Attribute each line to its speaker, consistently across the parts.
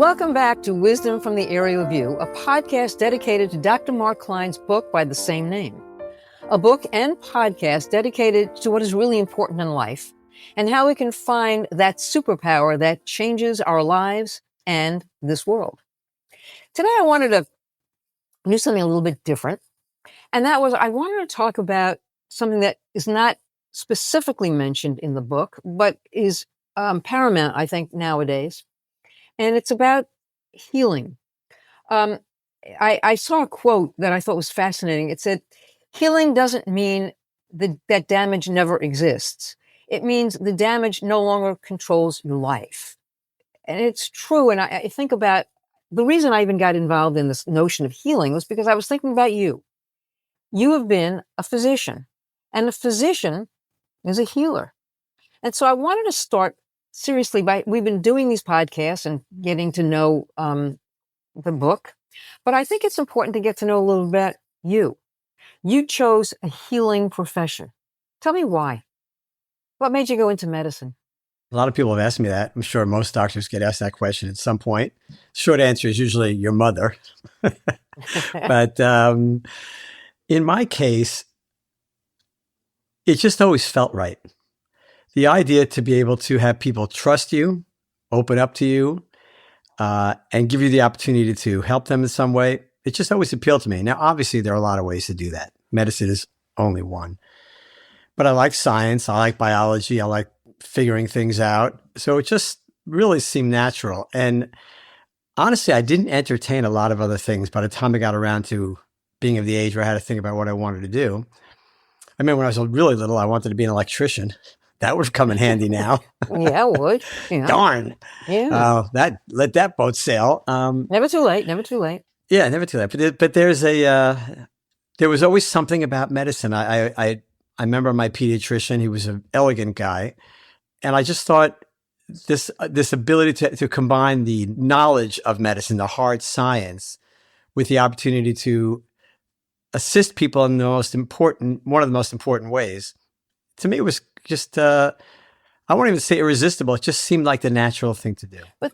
Speaker 1: Welcome back to Wisdom from the Aerial View, a podcast dedicated to Dr. Mark Klein's book by the same name. A book and podcast dedicated to what is really important in life and how we can find that superpower that changes our lives and this world. Today I wanted to do something a little bit different, and that was I wanted to talk about something that is not specifically mentioned in the book, but is paramount, I think, nowadays. And it's about healing. I saw a quote that I thought was fascinating. It said, healing doesn't mean that damage never exists. It means the damage no longer controls your life. And it's true. And I think about the reason I even got involved in this notion of healing was because I was thinking about you. You have been a physician, and a physician is a healer. And so I wanted to start seriously we've been doing these podcasts and getting to know the book, but I think it's important to get to know a little bit you. You chose a healing profession. Tell me why. What made you go into medicine?
Speaker 2: A lot of people have asked me that. I'm sure most doctors get asked that question at some point. Short answer is usually your mother. But in my case, it just always felt right. The idea to be able to have people trust you, open up to you, and give you the opportunity to help them in some way, it just always appealed to me. Now, obviously, there are a lot of ways to do that. Medicine is only one. But I like science. I like biology. I like figuring things out. So it just really seemed natural. And honestly, I didn't entertain a lot of other things by the time I got around to being of the age where I had to think about what I wanted to do. I mean, when I was really little, I wanted to be an electrician. That would come in handy now.
Speaker 1: Yeah, it would. Yeah.
Speaker 2: Darn.
Speaker 1: Yeah.
Speaker 2: Let that boat sail.
Speaker 1: Never too late. Never too late.
Speaker 2: Yeah, never too late. But there was always something about medicine. I remember my pediatrician. He was an elegant guy, and I just thought this ability to combine the knowledge of medicine, the hard science, with the opportunity to assist people in one of the most important ways. To me, it was just, I won't even say irresistible. It just seemed like the natural thing to do.
Speaker 1: But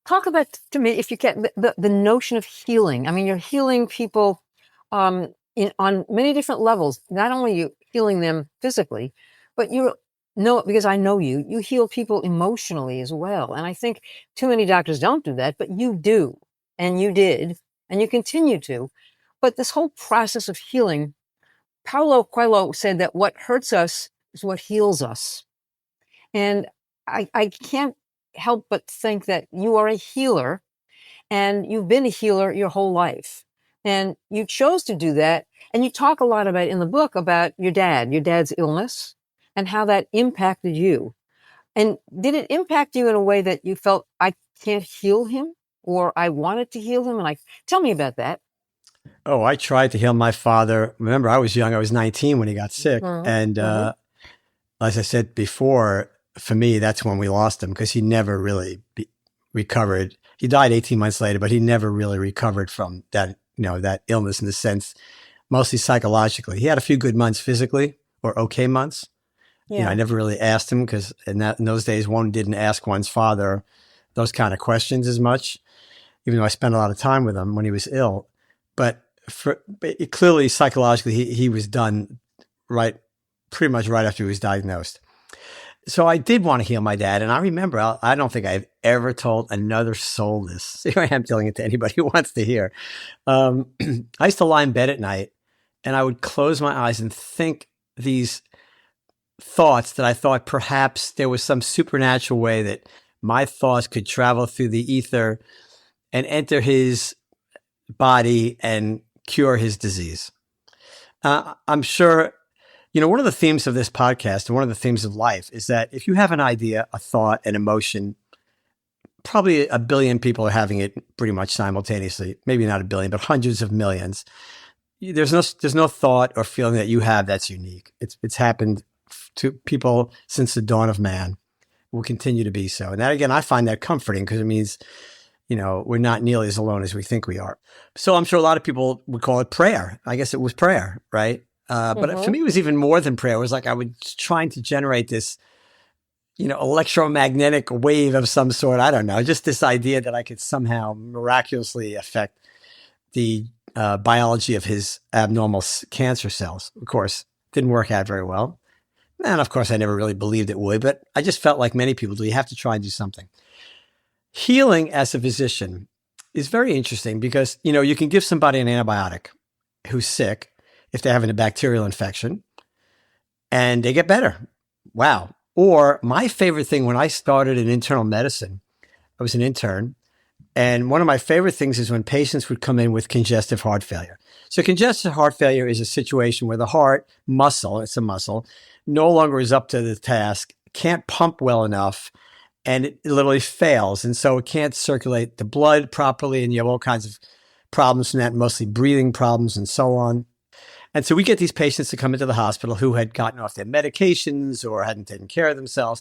Speaker 1: talk about, to me, if you can, the notion of healing. I mean, you're healing people on many different levels. Not only are you healing them physically, but because I know you heal people emotionally as well. And I think too many doctors don't do that, but you do. And you did. And you continue to. But this whole process of healing, Paulo Coelho said that what hurts us is what heals us. And I can't help but think that you are a healer, and you've been a healer your whole life. And you chose to do that. And you talk a lot about in the book about your dad's illness and how that impacted you. And did it impact you in a way that you felt, I can't heal him, or I wanted to heal him? And tell me about that.
Speaker 2: Oh, I tried to heal my father. Remember, I was young. I was 19 when he got sick. Mm-hmm. And as I said before, for me, that's when we lost him, because he never really recovered. He died 18 months later, but he never really recovered from that, that illness in the sense, mostly psychologically. He had a few good months physically, or okay months. Yeah. I never really asked him, because in those days, one didn't ask one's father those kind of questions as much, even though I spent a lot of time with him when he was ill. But clearly, psychologically, he was done pretty much right after he was diagnosed. So I did want to heal my dad. And I remember, I don't think I've ever told another soul this. Here I am telling it to anybody who wants to hear. I used to lie in bed at night, and I would close my eyes and think these thoughts that I thought perhaps there was some supernatural way that my thoughts could travel through the ether and enter his body and cure his disease. I'm sure, one of the themes of this podcast and one of the themes of life is that if you have an idea, a thought, an emotion, probably a billion people are having it pretty much simultaneously. Maybe not a billion, but hundreds of millions. There's no thought or feeling that you have that's unique. It's happened to people since the dawn of man. It will continue to be so. And that, again, I find that comforting, because it means, we're not nearly as alone as we think we are. So I'm sure a lot of people would call it prayer. I guess it was prayer, right? But for me, it was even more than prayer. It was like I was trying to generate this electromagnetic wave of some sort. I don't know. Just this idea that I could somehow miraculously affect the biology of his abnormal cancer cells. Of course, didn't work out very well. And of course, I never really believed it would, but I just felt like many people do. You have to try and do something. Healing as a physician is very interesting because, you can give somebody an antibiotic who's sick if they're having a bacterial infection and they get better. Wow. Or my favorite thing when I started in internal medicine, I was an intern. And one of my favorite things is when patients would come in with congestive heart failure. So congestive heart failure is a situation where the heart muscle, it's a muscle, no longer is up to the task, can't pump well enough, and it literally fails. And so it can't circulate the blood properly, and you have all kinds of problems from that, mostly breathing problems and so on. And so we get these patients to come into the hospital who had gotten off their medications or hadn't taken care of themselves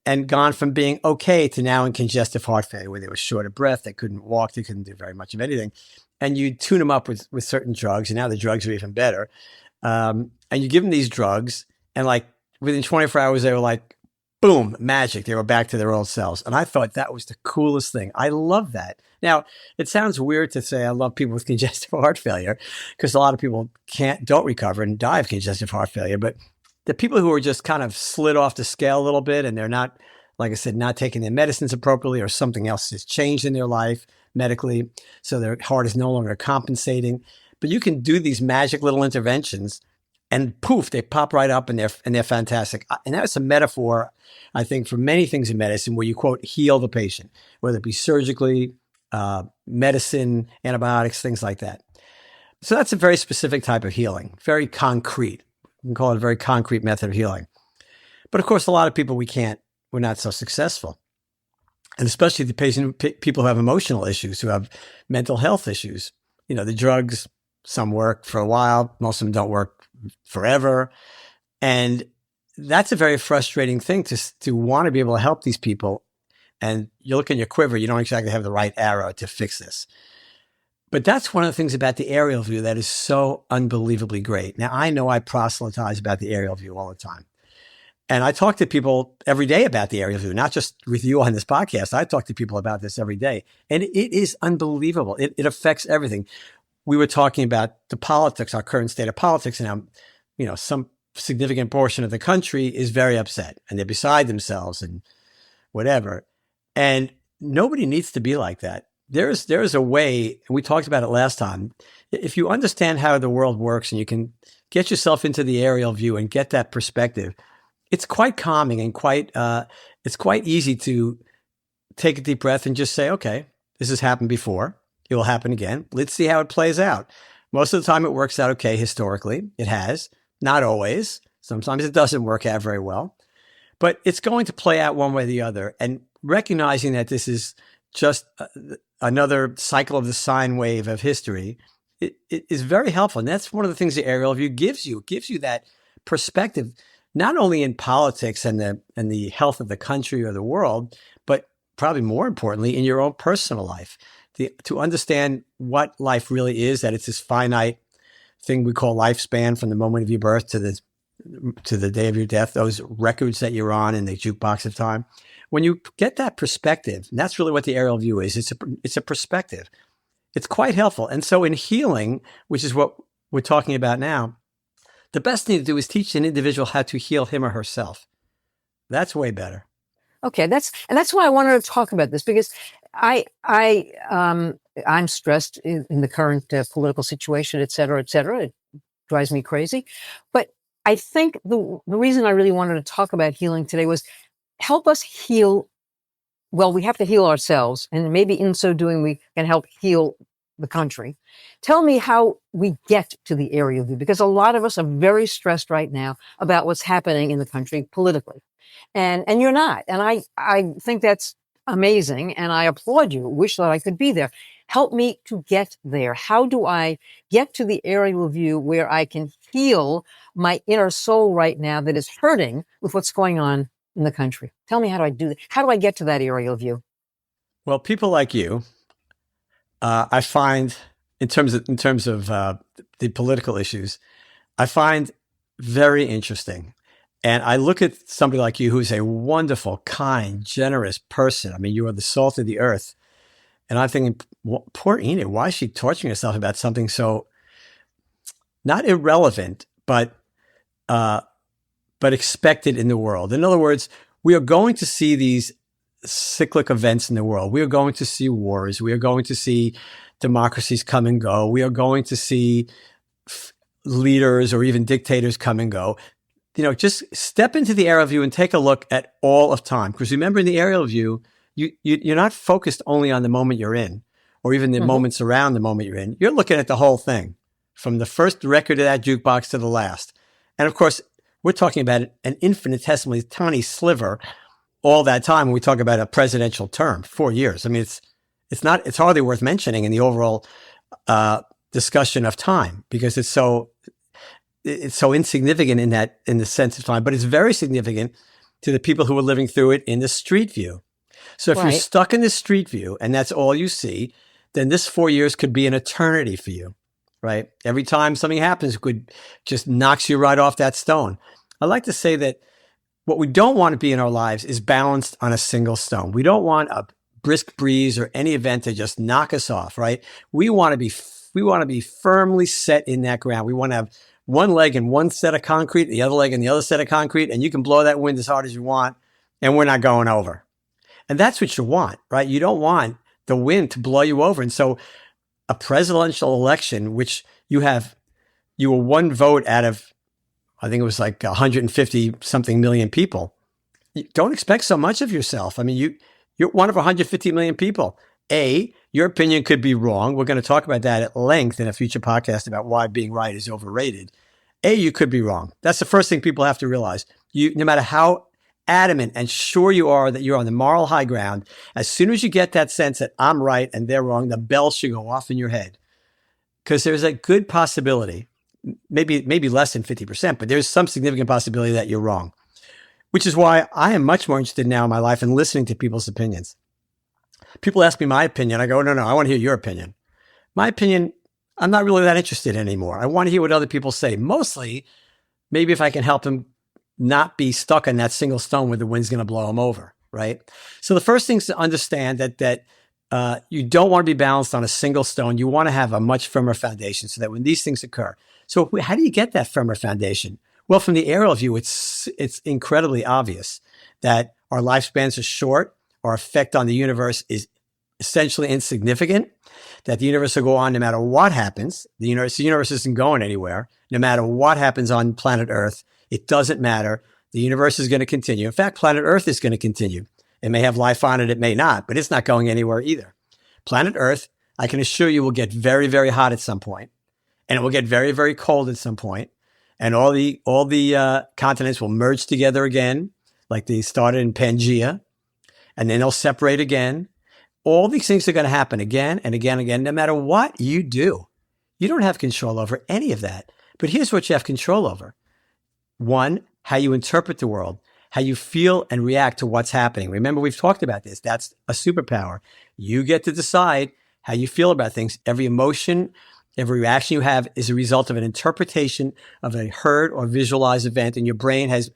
Speaker 2: and gone from being okay to now in congestive heart failure, where they were short of breath, they couldn't walk, they couldn't do very much of anything. And you tune them up with certain drugs, and now the drugs are even better. And you give them these drugs, and like within 24 hours, they were like, boom, magic. They were back to their old selves. And I thought that was the coolest thing. I love that. Now, it sounds weird to say I love people with congestive heart failure because a lot of people don't recover and die of congestive heart failure. But the people who are just kind of slid off the scale a little bit and they're not, like I said, not taking their medicines appropriately, or something else has changed in their life medically, so their heart is no longer compensating. But you can do these magic little interventions and poof, they pop right up and they're fantastic. And that's a metaphor, I think, for many things in medicine where you, quote, heal the patient, whether it be surgically, medicine, antibiotics, things like that. So that's a very specific type of healing, very concrete. We can call it a very concrete method of healing. But of course, a lot of people we're not so successful. And especially people who have emotional issues, who have mental health issues. The drugs, some work for a while, most of them don't work forever. And that's a very frustrating thing to want to be able to help these people. And you look in your quiver, you don't exactly have the right arrow to fix this. But that's one of the things about the aerial view that is so unbelievably great. Now, I know I proselytize about the aerial view all the time. And I talk to people every day about the aerial view, not just with you on this podcast. I talk to people about this every day. And it is unbelievable. It affects everything. We were talking about the politics, our current state of politics, and how, some significant portion of the country is very upset and they're beside themselves and whatever. And nobody needs to be like that. There is a way, and we talked about it last time. If you understand how the world works and you can get yourself into the aerial view and get that perspective, it's quite calming and it's quite easy to take a deep breath and just say, okay, this has happened before. It will happen again. Let's see how it plays out. Most of the time it works out okay historically. It has. Not always. Sometimes it doesn't work out very well. But it's going to play out one way or the other. And recognizing that this is just another cycle of the sine wave of history, it is very helpful. And that's one of the things the aerial view gives you. It gives you that perspective, not only in politics and the health of the country or the world, but probably more importantly, in your own personal life. To understand what life really is, that it's this finite thing we call lifespan from the moment of your birth to the day of your death, those records that you're on in the jukebox of time. When you get that perspective, and that's really what the aerial view is, it's a perspective. It's quite helpful. And so in healing, which is what we're talking about now, the best thing to do is teach an individual how to heal him or herself. That's way better.
Speaker 1: Okay, that's why I wanted to talk about this, because I'm stressed in the current political situation, et cetera, et cetera. It drives me crazy. But I think the reason I really wanted to talk about healing today was help us heal. Well, we have to heal ourselves, and maybe in so doing, we can help heal the country. Tell me how we get to the aerial view, because a lot of us are very stressed right now about what's happening in the country politically. And you're not. And I think that's amazing. And I applaud you. Wish that I could be there. Help me to get there. How do I get to the aerial view where I can heal my inner soul right now that is hurting with what's going on in the country? Tell me, how do I do that? How do I get to that aerial view?
Speaker 2: Well, people like you, I find in terms of the political issues, I find very interesting. And I look at somebody like you who's a wonderful, kind, generous person. I mean, you are the salt of the earth. And I'm thinking, poor Enid, why is she torturing herself about something so not irrelevant, but expected in the world? In other words, we are going to see these cyclic events in the world. We are going to see wars. We are going to see democracies come and go. We are going to see leaders or even dictators come and go. Just step into the aerial view and take a look at all of time. Because remember, in the aerial view, you're not focused only on the moment you're in, or even the moments around the moment you're in. You're looking at the whole thing, from the first record of that jukebox to the last. And of course, we're talking about an infinitesimally tiny sliver all that time when we talk about a presidential term, 4 years. I mean, it's hardly worth mentioning in the overall discussion of time, because it's so insignificant in the sense of time, but it's very significant to the people who are living through it in the street view. So if you're stuck in the street view and that's all you see, then this 4 years could be an eternity for you, right? Every time something happens, it could just knocks you right off that stone. I like to say that what we don't want to be in our lives is balanced on a single stone. We don't want a brisk breeze or any event to just knock us off, right? We want to be firmly set in that ground. We want to have one leg in one set of concrete, the other leg in the other set of concrete, and you can blow that wind as hard as you want, and we're not going over. And that's what you want, right? You don't want the wind to blow you over. And so a presidential election, which you were one vote out of, I think it was like 150 something million people. You don't expect so much of yourself. I mean, you're one of 150 million people. Your opinion could be wrong. We're going to talk about that at length in a future podcast about why being right is overrated. You could be wrong. That's the first thing people have to realize. No matter how adamant and sure you are that you're on the moral high ground, as soon as you get that sense that I'm right and they're wrong, the bell should go off in your head. Because there's a good possibility, maybe less than 50%, but there's some significant possibility that you're wrong. Which is why I am much more interested now in my life in listening to people's opinions. People ask me my opinion. I go, no, I want to hear your opinion. My opinion, I'm not really that interested in anymore. I want to hear what other people say. Mostly, maybe if I can help them not be stuck on that single stone where the wind's going to blow them over, right? So the first thing is to understand that you don't want to be balanced on a single stone. You want to have a much firmer foundation so that when these things occur. So how do you get that firmer foundation? Well, from the aerial view, it's incredibly obvious that our lifespans are short. Our effect on the universe is essentially insignificant, that the universe will go on no matter what happens. The universe isn't going anywhere. No matter what happens on planet Earth, it doesn't matter. The universe is going to continue. In fact, planet Earth is going to continue. It may have life on it, it may not, but it's not going anywhere either. Planet Earth, I can assure you, will get very, very hot at some point, and it will get very, very cold at some point, and all the continents will merge together again, like they started in Pangea. And then they'll separate again. All these things are going to happen again and again and again, no matter what you do. You don't have control over any of that. But here's what you have control over. One, how you interpret the world, how you feel and react to what's happening. Remember, we've talked about this. That's a superpower. You get to decide how you feel about things. Every emotion, every reaction you have is a result of an interpretation of a heard or visualized event, and your brain has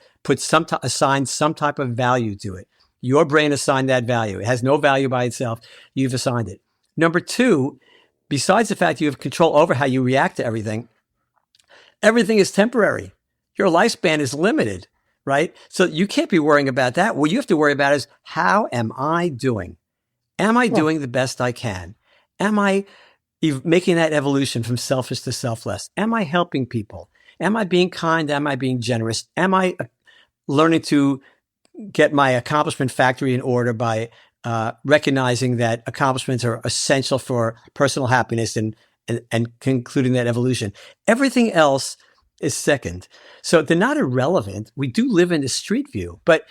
Speaker 2: assigned some type of value to it. Your brain assigned that value. It has no value by itself. You've assigned it. Number two, besides the fact you have control over how you react to everything is temporary. Your lifespan is limited, right? So you can't be worrying about that. What you have to worry about is, how am I doing? Am I doing the best I can? Am I making that evolution from selfish to selfless? Am I helping people? Am I being kind? Am I being generous? Am I learning to get my accomplishment factory in order by recognizing that accomplishments are essential for personal happiness and concluding that evolution? Everything else is second. So they're not irrelevant. We do live in the street view, but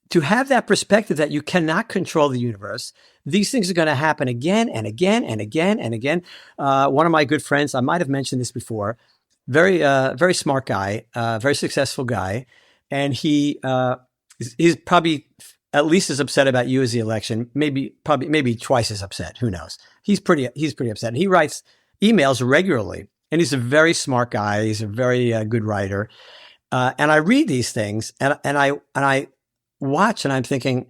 Speaker 2: to have that perspective that you cannot control the universe, these things are going to happen again and again and again and again. One of my good friends, I might have mentioned this before, very smart guy, very successful guy. And he's probably at least as upset about you as the election, maybe twice as upset. Who knows? He's pretty upset. And he writes emails regularly, and he's a very smart guy. He's a very good writer. And I read these things and I watch and I'm thinking,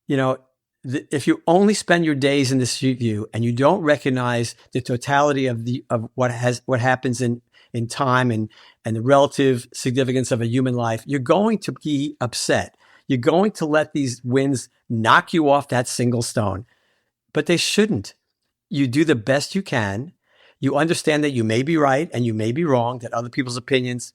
Speaker 2: you know, if you only spend your days in the street view and you don't recognize the totality of what happens in time and the relative significance of a human life, you're going to be upset. You're going to let these winds knock you off that single stone, but they shouldn't. You do the best you can. You understand that you may be right and you may be wrong, that other people's opinions,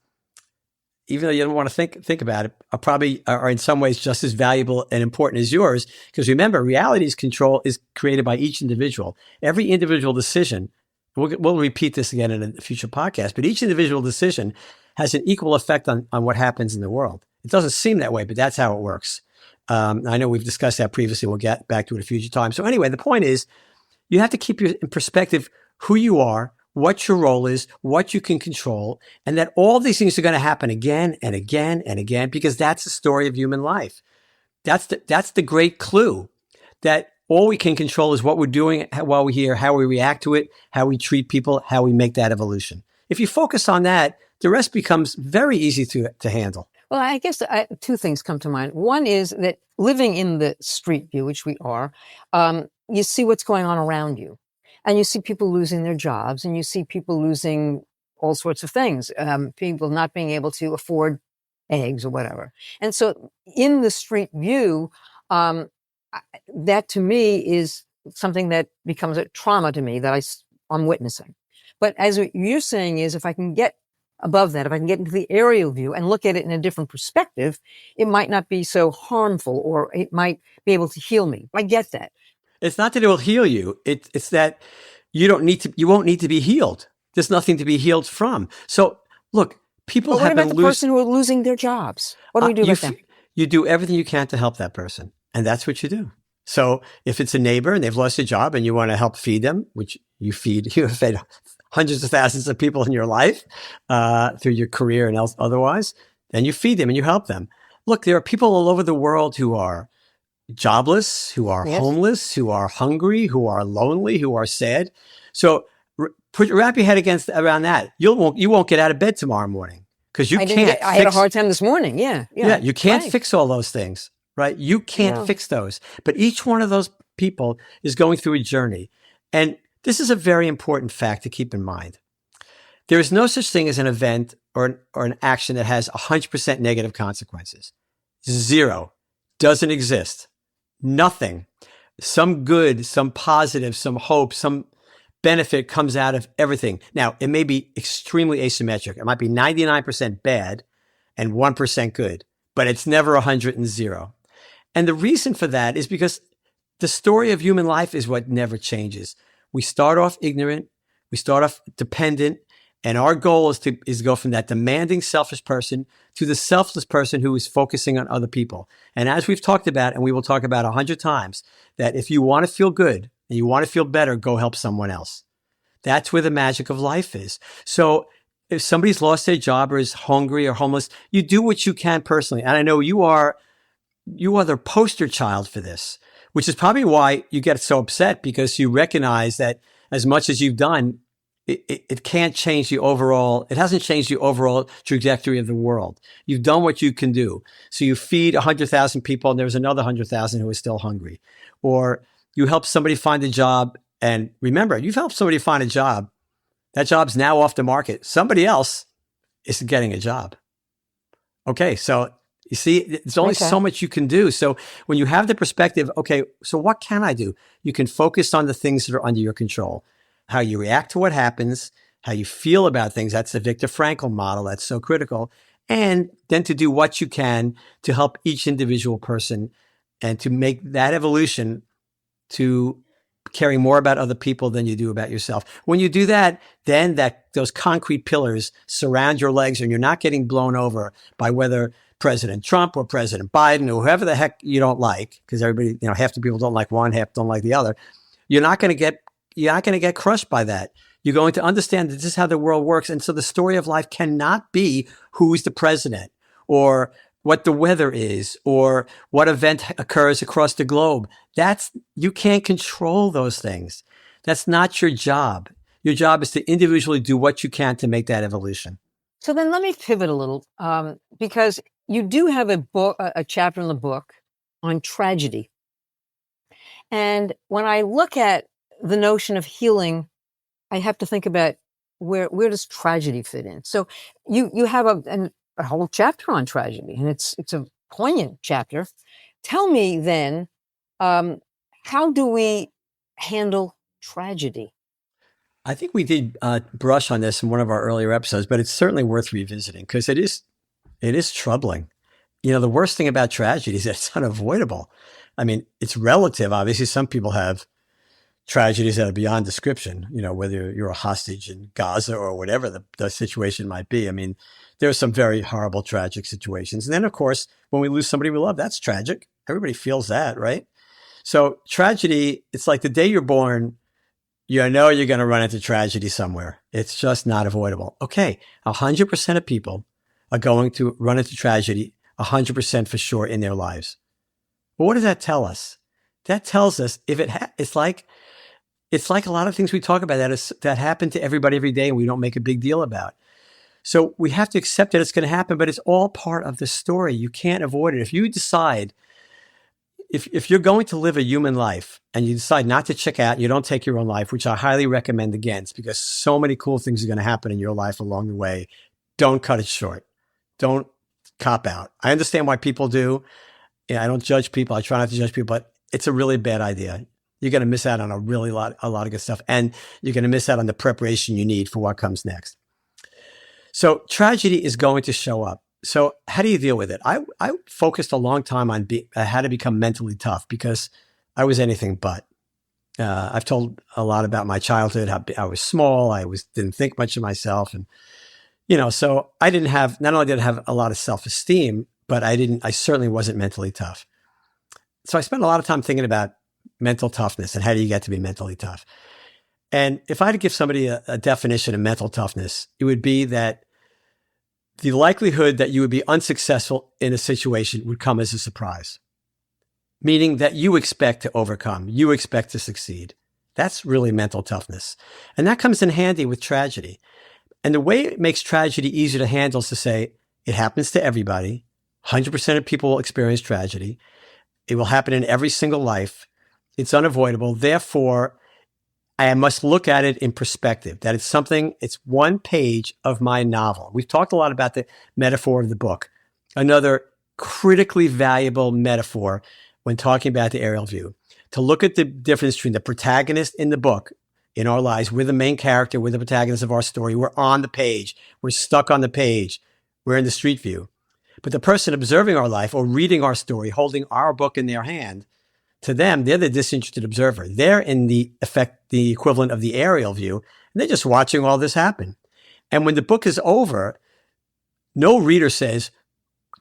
Speaker 2: even though you don't want to think about it, are in some ways just as valuable and important as yours. Because remember, reality's control is created by each individual. Every individual decision, we'll repeat this again in a future podcast, but each individual decision has an equal effect on what happens in the world. It doesn't seem that way, but that's how it works. I know we've discussed that previously. We'll get back to it a future time. So anyway, the point is, you have to keep in perspective who you are, what your role is, what you can control, and that all these things are going to happen again and again and again, because that's the story of human life. That's the great clue, that all we can control is what we're doing while we're here, how we react to it, how we treat people, how we make that evolution. If you focus on that, the rest becomes very easy to handle.
Speaker 1: Well, I guess two things come to mind. One is that living in the street view, which we are, you see what's going on around you. And you see people losing their jobs, and you see people losing all sorts of things, people not being able to afford eggs or whatever. And so in the street view, that to me is something that becomes a trauma to me that I'm witnessing. But as what you're saying is, if I can get above that, if I can get into the aerial view and look at it in a different perspective, it might not be so harmful, or it might be able to heal me. I get that.
Speaker 2: It's not that it will heal you. It's that you won't need to be healed. There's nothing to be healed from. So look, people have been
Speaker 1: what about the person who are losing their jobs? What do we do about them?
Speaker 2: You do everything you can to help that person. And that's what you do. So if it's a neighbor and they've lost a job and you want to help feed them, which you have fed hundreds of thousands of people in your life, through your career and otherwise, then you feed them and you help them. Look, there are people all over the world who are jobless, who are homeless, who are hungry, who are lonely, who are sad. So wrap your head around that. You won't get out of bed tomorrow morning because you can't.
Speaker 1: I had a hard time this morning. Yeah.
Speaker 2: You can't fix all those things, right? You can't fix those. But each one of those people is going through a journey. And this is a very important fact to keep in mind. There is no such thing as an event or an action that has 100% negative consequences. Zero. Doesn't exist. Nothing. Some good, some positive, some hope, some benefit comes out of everything. Now, it may be extremely asymmetric. It might be 99% bad and 1% good, but it's never 100 and 0. And the reason for that is because the story of human life is what never changes. We start off ignorant. We start off dependent. And our goal is to go from that demanding, selfish person to the selfless person who is focusing on other people. And as we've talked about, and we will talk about 100 times, that if you want to feel good and you want to feel better, go help someone else. That's where the magic of life is. So if somebody's lost their job or is hungry or homeless, you do what you can personally. And I know you are the poster child for this, which is probably why you get so upset, because you recognize that as much as you've done, it can't change the overall, it hasn't changed the overall trajectory of the world. You've done what you can do. So you feed 100,000 people and there's another 100,000 who are still hungry. Or you help somebody find a job. And remember, you've helped somebody find a job. That job's now off the market. Somebody else is getting a job. Okay. So you see, there's only so much you can do. So when you have the perspective, okay, so what can I do? You can focus on the things that are under your control. How you react to what happens, how you feel about things. That's the Viktor Frankl model. That's so critical. And then to do what you can to help each individual person and to make that evolution to caring more about other people than you do about yourself. When you do that, then those concrete pillars surround your legs and you're not getting blown over by whether President Trump or President Biden or whoever the heck you don't like, because everybody, half the people don't like one, half don't like the other. You're not going to get crushed by that. You're going to understand that this is how the world works. And so the story of life cannot be who's the president or what the weather is or what event occurs across the globe. You can't control those things. That's not your job. Your job is to individually do what you can to make that evolution.
Speaker 1: So then let me pivot a little, because you do have a chapter in the book on tragedy. And when I look at the notion of healing, I have to think about where does tragedy fit in? So you have a whole chapter on tragedy, and it's a poignant chapter. Tell me then, um, how do we handle tragedy?
Speaker 2: I think we did brush on this in one of our earlier episodes, but it's certainly worth revisiting because it is troubling. You know, the worst thing about tragedy is that it's unavoidable. I mean, it's relative. Obviously, some people have tragedies that are beyond description, you know, whether you're a hostage in Gaza or whatever the situation might be. I mean, there are some very horrible, tragic situations. And then, of course, when we lose somebody we love, that's tragic. Everybody feels that, right? So tragedy, it's like the day you're born, you know you're going to run into tragedy somewhere. It's just not avoidable. Okay, 100% of people are going to run into tragedy 100% for sure in their lives. But what does that tell us? That tells us if it's like a lot of things we talk about that happen to everybody every day and we don't make a big deal about. So we have to accept that it's going to happen, but it's all part of the story. You can't avoid it. If you decide, if you're going to live a human life and you decide not to check out, you don't take your own life, which I highly recommend against because so many cool things are going to happen in your life along the way. Don't cut it short. Don't cop out. I understand why people do. Yeah, I don't judge people. I try not to judge people, but it's a really bad idea. You're going to miss out on a lot of good stuff. And you're going to miss out on the preparation you need for what comes next. So tragedy is going to show up. So how do you deal with it? I focused a long time on how to become mentally tough because I was anything but. I've told a lot about my childhood, how I was small. Didn't think much of myself. And, you know, so not only did I have a lot of self-esteem, but I certainly wasn't mentally tough. So I spent a lot of time thinking about mental toughness and how do you get to be mentally tough? And if I had to give somebody a definition of mental toughness, it would be that the likelihood that you would be unsuccessful in a situation would come as a surprise, meaning that you expect to overcome, you expect to succeed. That's really mental toughness. And that comes in handy with tragedy. And the way it makes tragedy easier to handle is to say, it happens to everybody. 100% of people will experience tragedy. It will happen in every single life. It's unavoidable. Therefore, I must look at it in perspective, that it's one page of my novel. We've talked a lot about the metaphor of the book. Another critically valuable metaphor when talking about the aerial view, to look at the difference between the protagonist in the book, in our lives, we're the main character, we're the protagonist of our story, we're on the page, we're stuck on the page, we're in the street view. But the person observing our life or reading our story, holding our book in their hand, to them, they're the disinterested observer. They're in the equivalent of the aerial view, and they're just watching all this happen. And when the book is over, no reader says,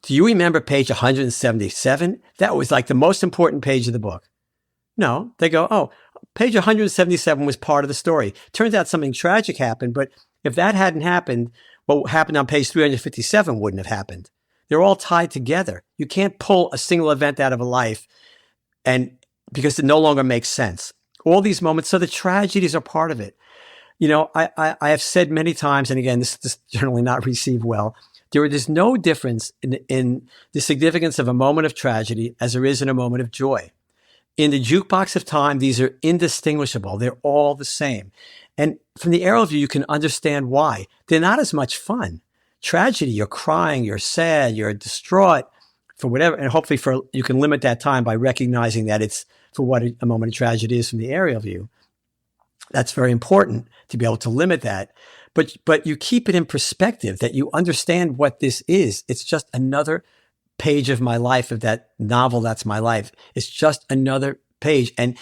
Speaker 2: do you remember page 177? That was like the most important page of the book. No, they go, oh, page 177 was part of the story. Turns out something tragic happened, but if that hadn't happened, what happened on page 357 wouldn't have happened. They're all tied together. You can't pull a single event out of a life and because it no longer makes sense. All these moments, so the tragedies are part of it. You know, I have said many times, and again, this is generally not received well, there is no difference in the significance of a moment of tragedy as there is in a moment of joy. In the jukebox of time, these are indistinguishable. They're all the same. And from the aerial view, you can understand why. They're not as much fun. Tragedy, you're crying, you're sad, you're distraught, for whatever, and hopefully you can limit that time by recognizing that it's for what a moment of tragedy is from the aerial view. That's very important to be able to limit that. But you keep it in perspective that you understand what this is. It's just another page of my life, of that novel that's my life. It's just another page. And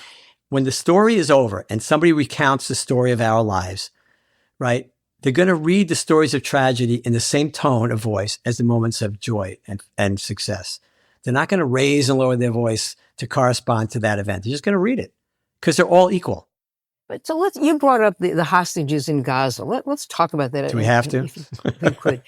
Speaker 2: when the story is over and somebody recounts the story of our lives, right? They're going to read the stories of tragedy in the same tone of voice as the moments of joy and success. They're not going to raise and lower their voice to correspond to that event. They're just going to read it because they're all equal.
Speaker 1: But so you brought up the hostages in Gaza. Let's talk about that.
Speaker 2: Do we have to?
Speaker 1: If you could.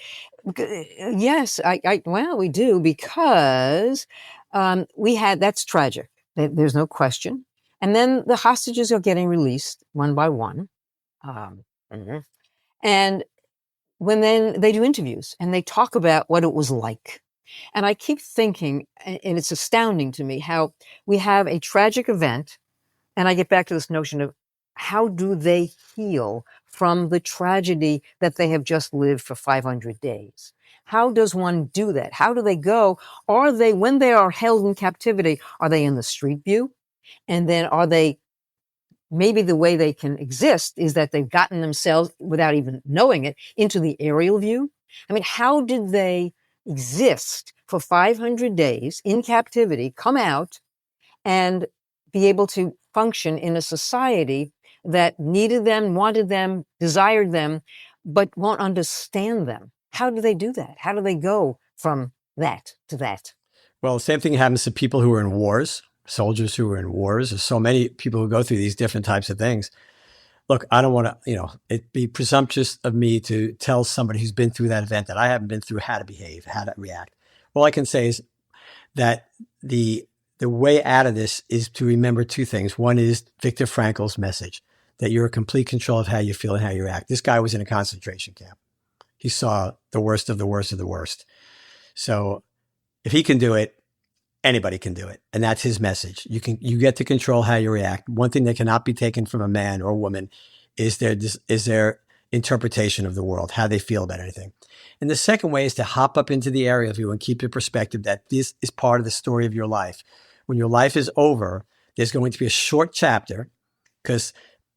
Speaker 1: Yes, well, we do because that's tragic. There's no question. And then the hostages are getting released one by one. Mhm. And when then they do interviews and they talk about what it was like. And I keep thinking, and it's astounding to me how we have a tragic event. And I get back to this notion of how do they heal from the tragedy that they have just lived for 500 days? How does one do that? How do they go? Are they, when they are held in captivity, are they in the street view? And then are they, maybe the way they can exist is that they've gotten themselves, without even knowing it, into the aerial view? I mean, how did they exist for 500 days in captivity, come out, and be able to function in a society that needed them, wanted them, desired them, but won't understand them? How do they do that? How do they go from that to that?
Speaker 2: Well, the same thing happens to people who are in wars, soldiers who are in wars. There's so many people who go through these different types of things. Look, I don't want to, it'd be presumptuous of me to tell somebody who's been through that event that I haven't been through how to behave, how to react. All I can say is that the way out of this is to remember two things. One is Viktor Frankl's message that you're in complete control of how you feel and how you act. This guy was in a concentration camp. He saw the worst of the worst of the worst. So if he can do it, anybody can do it. And that's his message. You get to control how you react. One thing that cannot be taken from a man or a woman is their interpretation of the world, how they feel about anything. And the second way is to hop up into the aerial view and keep your perspective that this is part of the story of your life. When your life is over, there's going to be a short chapter, because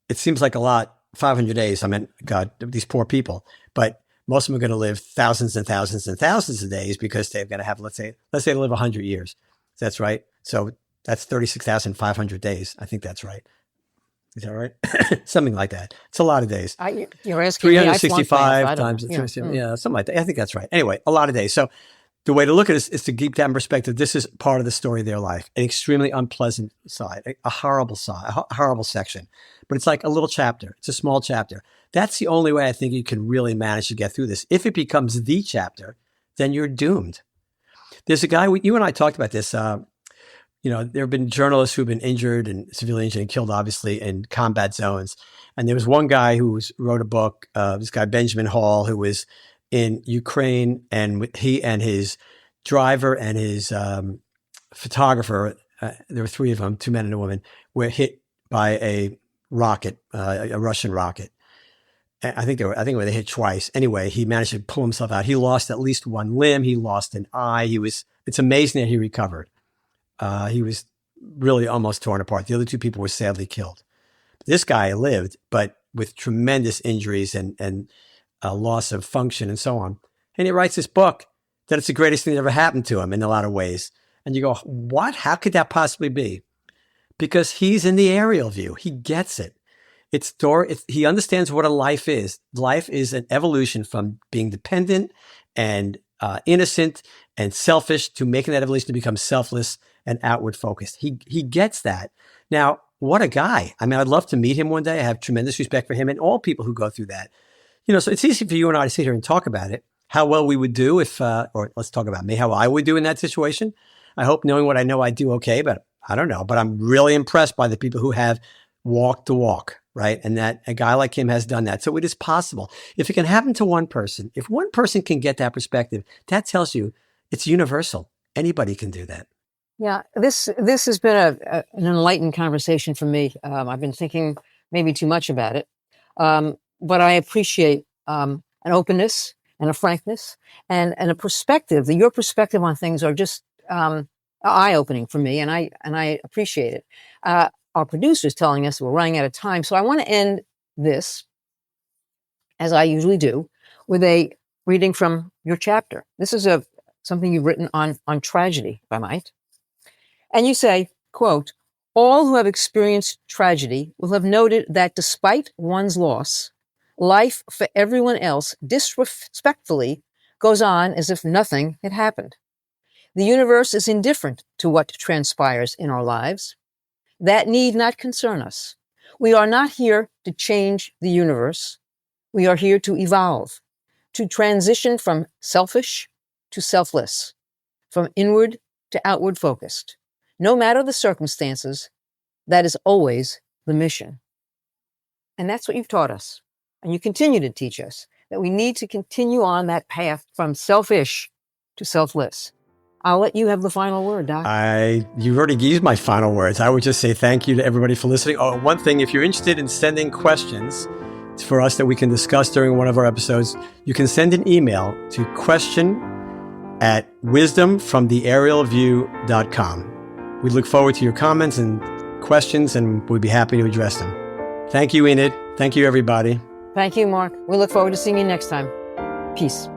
Speaker 2: it seems like a lot, 500 days. I mean, God, these poor people, but most of them are going to live thousands and thousands and thousands of days because they're going to have, let's say they live 100 years. That's right. So that's 36,500 days. I think that's right. Is that right? Something like that. It's a lot of days.
Speaker 1: You're asking 365
Speaker 2: me, times, yeah, something like that. I think that's right. Anyway, a lot of days. So the way to look at it is to keep that in perspective. This is part of the story of their life, an extremely unpleasant side, a horrible side, a horrible section. But it's like a little chapter. It's a small chapter. That's the only way I think you can really manage to get through this. If it becomes the chapter, then you're doomed. There's a guy, you and I talked about this. There have been journalists who've been injured and severely injured and killed, obviously, in combat zones. And there was one guy who wrote a book, this guy, Benjamin Hall, who was in Ukraine, and he and his driver and his photographer, there were three of them, two men and a woman, were hit by a rocket, a Russian rocket. I think they hit twice. Anyway, he managed to pull himself out. He lost at least one limb. He lost an eye. It's amazing that he recovered. He was really almost torn apart. The other two people were sadly killed. This guy lived, but with tremendous injuries and loss of function and so on. And he writes this book that it's the greatest thing that ever happened to him in a lot of ways. And you go, what? How could that possibly be? Because he's in the aerial view. He gets it. He understands what a life is. Life is an evolution from being dependent and innocent and selfish to making that evolution to become selfless and outward focused. He gets that. Now, what a guy. I mean, I'd love to meet him one day. I have tremendous respect for him and all people who go through that. So it's easy for you and I to sit here and talk about it, how well we would do or let's talk about me, how I would do in that situation. I hope, knowing what I know, I do okay, but I don't know. But I'm really impressed by the people who have walked the walk, right? And that a guy like him has done that. So it is possible. If it can happen to one person, if one person can get that perspective, that tells you it's universal. Anybody can do that.
Speaker 1: Yeah, this has been an enlightened conversation for me. I've been thinking maybe too much about it, but I appreciate an openness and a frankness and a perspective. Your perspective on things are just eye-opening for me, and I appreciate it. Our producer's telling us we're running out of time, so I want to end this, as I usually do, with a reading from your chapter. This is something you've written on tragedy, if I might. And you say, quote, "All who have experienced tragedy will have noted that despite one's loss, life for everyone else disrespectfully goes on as if nothing had happened. The universe is indifferent to what transpires in our lives. That need not concern us. We are not here to change the universe. We are here to evolve, to transition from selfish to selfless, from inward to outward focused. No matter the circumstances, that is always the mission." And that's what you've taught us. And you continue to teach us that we need to continue on that path from selfish to selfless. I'll let you have the final word, Doc.
Speaker 2: You already used my final words. I would just say thank you to everybody for listening. Oh, one thing, if you're interested in sending questions for us that we can discuss during one of our episodes, you can send an email to question@wisdomfromtheaerialview.com. We look forward to your comments and questions, and we'd be happy to address them. Thank you, Enid. Thank you, everybody.
Speaker 1: Thank you, Mark. We look forward to seeing you next time. Peace.